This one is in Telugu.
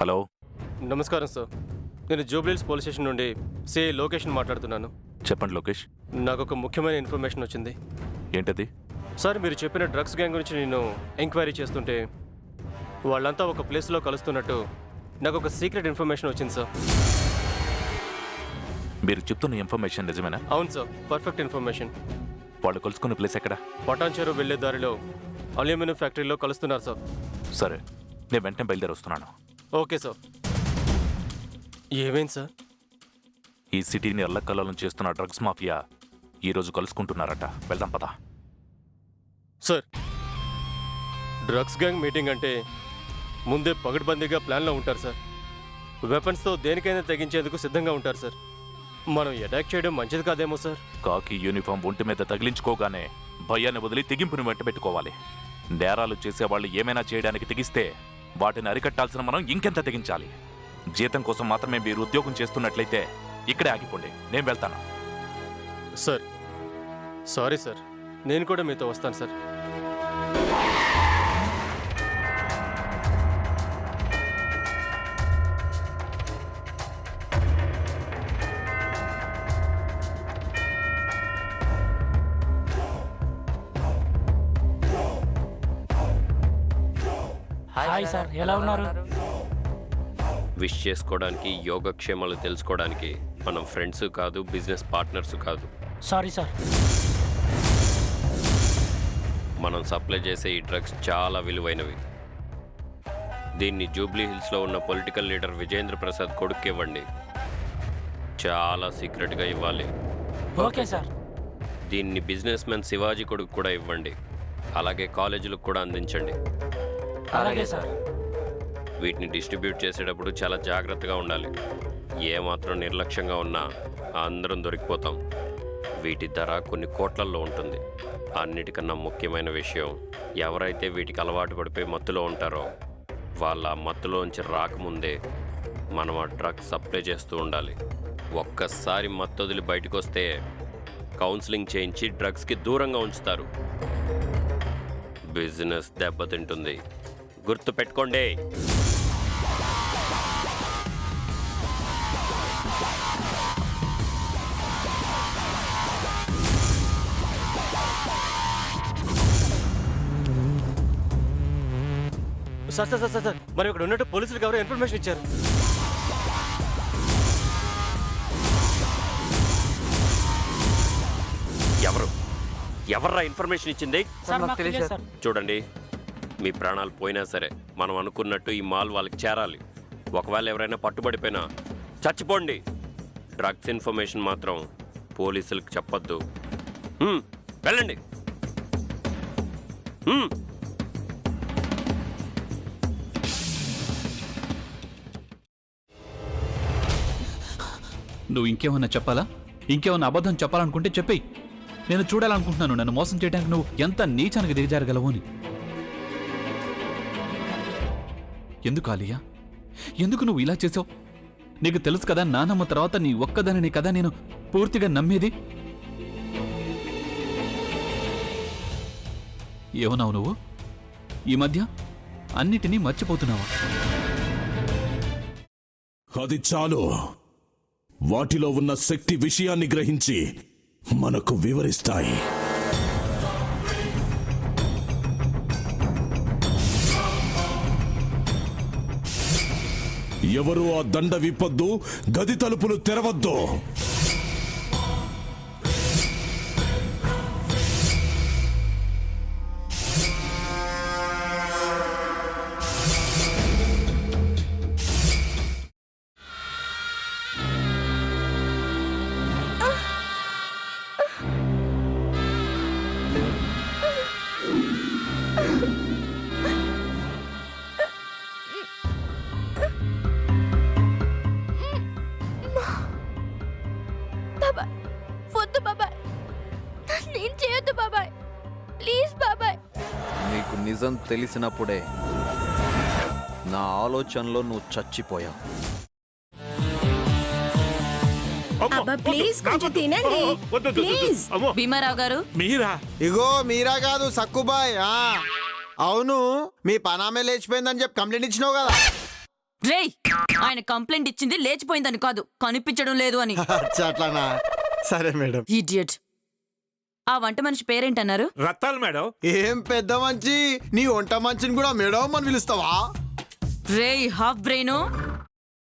హలో. నమస్కారం సార్. నేను జూబ్లీహిల్స్ పోలీస్ స్టేషన్ నుండి సిఐ లొకేషన్ మాట్లాడుతున్నాను. చెప్పండి లోకేష్. నాకు ఒక ముఖ్యమైన ఇన్ఫర్మేషన్ వచ్చింది. ఏంటది? సార్, మీరు చెప్పిన డ్రగ్స్ గ్యాంగ్ గురించి నేను ఎంక్వైరీ చేస్తుంటే వాళ్ళంతా ఒక ప్లేస్లో కలుస్తున్నట్టు నాకు ఒక సీక్రెట్ ఇన్ఫర్మేషన్ వచ్చింది సార్. మీరు చెప్తున్న ఇన్ఫర్మేషన్ నిజమేనా? అవును సార్, పర్ఫెక్ట్ ఇన్ఫర్మేషన్. వాళ్ళు కలుసుకున్న ప్లేస్ ఎక్కడ? పటాన్ చెరువు వెళ్లే దారిలో అల్యూమినియం ఫ్యాక్టరీలో కలుస్తున్నారు సార్. సరే, నేను వెంటనే బయలుదేరి వస్తున్నాను. Okay sir. ఏమైంది సార్? ఈ సిటీని అల్లకల్లోలం చేస్తున్న డ్రగ్స్ మాఫియా ఈరోజు కలుసుకుంటున్నారట. వెళ్దాం పదా. సార్, డ్రగ్స్ గ్యాంగ్ మీటింగ్ అంటే ముందే పగడ్బందీగా ప్లాన్లో ఉంటారు సార్. వెపన్స్తో దేనికైనా తెగించేందుకు సిద్ధంగా ఉంటారు సార్. మనం అటాక్ చేయడం మంచిది కాదేమో సార్. కాకి యూనిఫామ్ ఒంటి మీద తగిలించుకోగానే భయాన్ని వదిలి తెగింపుని వెంట పెట్టుకోవాలి. నేరాలు చేసేవాళ్ళు ఏమైనా చేయడానికి తెగిస్తే వాటిని అరికట్టాల్సిన మనం ఇంకెంత తెగించాలి. జీతం కోసం మాత్రమే మీరు ఉద్యోగం చేస్తున్నట్లయితే ఇక్కడే ఆగిపోండి, నేను వెళ్తాను. సార్, సారీ సార్, నేను కూడా మీతో వస్తాను సార్. హాయ్ సార్, ఎలా ఉన్నారు? విష్ చేసుకోవడానికి, యోగక్షేమాలు తెలుసుకోవడానికి మనం ఫ్రెండ్స్ కాదు, బిజినెస్ పార్ట్నర్స్ కాదు. Sorry sir. మనం సప్లై చేసే ఈ డ్రగ్స్ చాలా విలువైనవి. దీన్ని జూబ్లీ హిల్స్లో ఉన్న పొలిటికల్ లీడర్ విజేంద్ర ప్రసాద్ కొడుకు ఇవ్వండి. చాలా సీక్రెట్గా ఇవ్వాలి. Okay sir. దీన్ని బిజినెస్ మ్యాన్ శివాజీ కొడుకు కూడా ఇవ్వండి. అలాగే కాలేజీలకు కూడా అందించండి. అలాగే సార్. వీటిని డిస్ట్రిబ్యూట్ చేసేటప్పుడు చాలా జాగ్రత్తగా ఉండాలి. ఏమాత్రం నిర్లక్ష్యంగా ఉన్నా అందరం దొరికిపోతాం. వీటి ధర కొన్ని కోట్లల్లో ఉంటుంది. అన్నిటికన్నా ముఖ్యమైన విషయం, ఎవరైతే వీటికి అలవాటు పడిపోయి మత్తులో ఉంటారో వాళ్ళ మత్తులోంచి రాకముందే మనం ఆ డ్రగ్స్ సప్లై చేస్తూ ఉండాలి. ఒక్కసారి మత్తు వదిలి బయటకు వస్తే కౌన్సిలింగ్ చేయించి డ్రగ్స్కి దూరంగా ఉంచుతారు. బిజినెస్ దెబ్బతింటుంది, గుర్తు పెట్టుకోండి. సార్ సార్ సార్ సార్, మరి ఇక్కడ ఉన్నట్టు పోలీసులకు ఎవరో ఇన్ఫర్మేషన్ ఇచ్చారు. ఎవర్రా ఇన్ఫర్మేషన్ ఇచ్చింది? సార్, మాకు తెలియదు సార్. చూడండి, మీ ప్రాణాలు పోయినా సరే మనం అనుకున్నట్టు ఈ మాల్ వాళ్ళకి చేరాలి. ఒకవేళ ఎవరైనా పట్టుబడిపోయినా చచ్చిపోండి. డ్రగ్స్ ఇన్ఫర్మేషన్ మాత్రం పోలీసులకు చెప్పొద్దు. వెళ్ళండి. నువ్వు ఇంకేమన్నా చెప్పాలా? ఇంకేమన్నా అబద్ధం చెప్పాలనుకుంటే చెప్పేయి. నేను చూడాలనుకుంటున్నాను నన్ను మోసం చేయడానికి నువ్వు ఎంత నీచానికి దిగజారగలవు అని. ఎందుకు ఆలియా, ఎందుకు నువ్వు ఇలా చేసావు? నీకు తెలుసు కదా, నానమ్మ తర్వాత నీ ఒక్కదానిని కదా నేను పూర్తిగా నమ్మేది. ఏమన్నావు నువ్వు? ఈ మధ్య అన్నిటినీ మర్చిపోతున్నావా? అది చాలు. వాటిలో ఉన్న శక్తి విషయాన్ని గ్రహించి మనకు వివరిస్తాయి. ఎవరు ఆ దండ విప్పొద్దు, గది తలుపులు తెరవద్దు. నీకు నిజం తెలిసినప్పుడే నా ఆలోచనలో నువ్వు చచ్చిపోయావు. భీమారావు గారు, మీరా? ఇగో మీరా కాదు, సక్కుబాయ్. అవును, మీ పనామే లేచిపోయిందని చెప్పి కంప్లైంట్ ఇచ్చినావు కదా. రేయ్, ఆయన కంప్లైంట్ ఇచ్చింది లేచిపోయిందని కాదు, కనిపించడం లేదు అని. అట్లానా? సరే మేడం. ఇడియట్. ఆ వంట మనిషి పేరేంటన్నారు? రత్తాలు మేడం. ఏం పెద్ద మంచి, నీ వంట మంచిని కూడా మేడం అని పిలుస్తావా? రేయ్ హాఫ్ బ్రెయిన్,